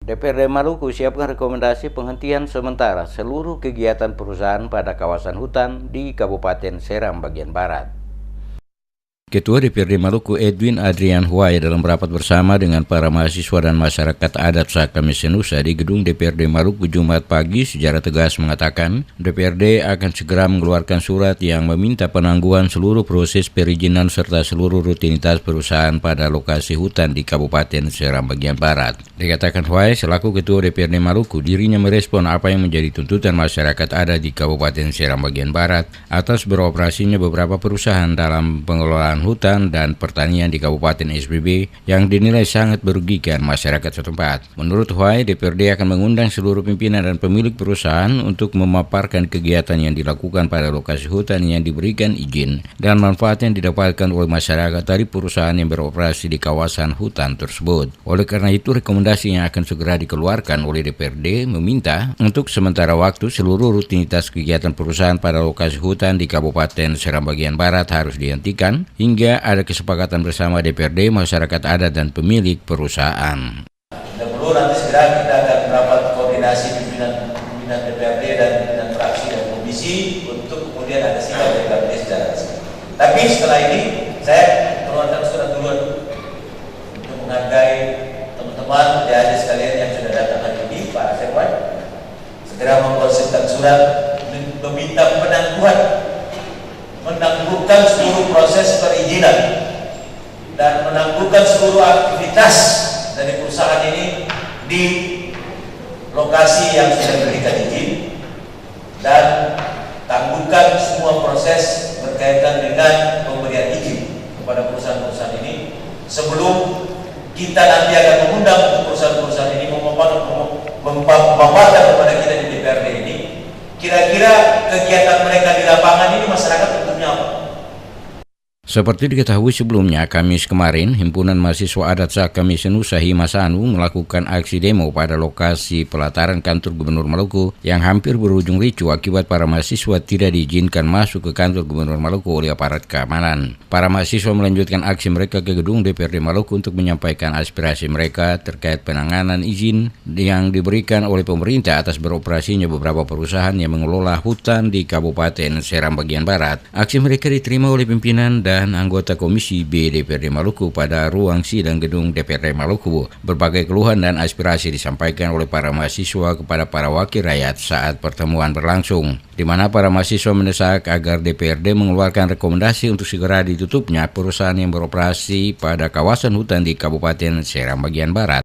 DPRD Maluku siapkan rekomendasi penghentian sementara seluruh kegiatan perusahaan pada kawasan hutan di Kabupaten Seram bagian Barat. Ketua DPRD Maluku Edwin Adrian Huay dalam rapat bersama dengan para mahasiswa dan masyarakat adat Sakamis Senusa di gedung DPRD Maluku Jumat pagi secara tegas mengatakan DPRD akan segera mengeluarkan surat yang meminta penangguhan seluruh proses perizinan serta seluruh rutinitas perusahaan pada lokasi hutan di Kabupaten Seram bagian Barat. Dikatakan Huay selaku Ketua DPRD Maluku, dirinya merespon apa yang menjadi tuntutan masyarakat adat di Kabupaten Seram bagian Barat atas beroperasinya beberapa perusahaan dalam pengelolaan hutan dan pertanian di Kabupaten SBB yang dinilai sangat merugikan masyarakat setempat. Menurut Huay, DPRD akan mengundang seluruh pimpinan dan pemilik perusahaan untuk memaparkan kegiatan yang dilakukan pada lokasi hutan yang diberikan izin dan manfaat yang didapatkan oleh masyarakat dari perusahaan yang beroperasi di kawasan hutan tersebut. Oleh karena itu, rekomendasi yang akan segera dikeluarkan oleh DPRD meminta untuk sementara waktu seluruh rutinitas kegiatan perusahaan pada lokasi hutan di Kabupaten Seram bagian Barat harus dihentikan hingga ada kesepakatan bersama DPRD, masyarakat adat, dan pemilik perusahaan. Tidak perlu nanti segera kita akan merapat koordinasi pimpinan DPRD dan pimpinan fraksi dan komisi untuk kemudian ada sikap DPRD secara resmi. Tapi setelah ini saya keluarkan surat duluan untuk menghargai teman-teman adik-adik sekalian yang sudah datang hari ini, Pak Sekwan, segera mengkonsepkan surat meminta menangguhkan seluruh proses perizinan dan menangguhkan seluruh aktivitas dari perusahaan ini di lokasi yang sudah diberikan izin dan tangguhkan semua proses berkaitan dengan pemberian izin kepada perusahaan-perusahaan ini sebelum kita nanti akan mengundang perusahaan-perusahaan ini memaparkan kepada kita di DPRD ini kira-kira kegiatan mereka di lapangan ini masyarakat tentunya apa? Seperti diketahui sebelumnya, Kamis kemarin, Himpunan Mahasiswa Adat Sakamis Senusa Himasanu melakukan aksi demo pada lokasi pelataran kantor Gubernur Maluku yang hampir berujung ricuh akibat para mahasiswa tidak diizinkan masuk ke kantor Gubernur Maluku oleh aparat keamanan. Para mahasiswa melanjutkan aksi mereka ke gedung DPRD Maluku untuk menyampaikan aspirasi mereka terkait penanganan izin yang diberikan oleh pemerintah atas beroperasinya beberapa perusahaan yang mengelola hutan di Kabupaten Seram bagian Barat. Aksi mereka diterima oleh pimpinan dan anggota Komisi B DPRD Maluku pada ruang sidang gedung DPRD Maluku. Berbagai keluhan dan aspirasi disampaikan oleh para mahasiswa kepada para wakil rakyat saat pertemuan berlangsung, di mana para mahasiswa mendesak agar DPRD mengeluarkan rekomendasi untuk segera ditutupnya perusahaan yang beroperasi pada kawasan hutan di Kabupaten Seram bagian Barat.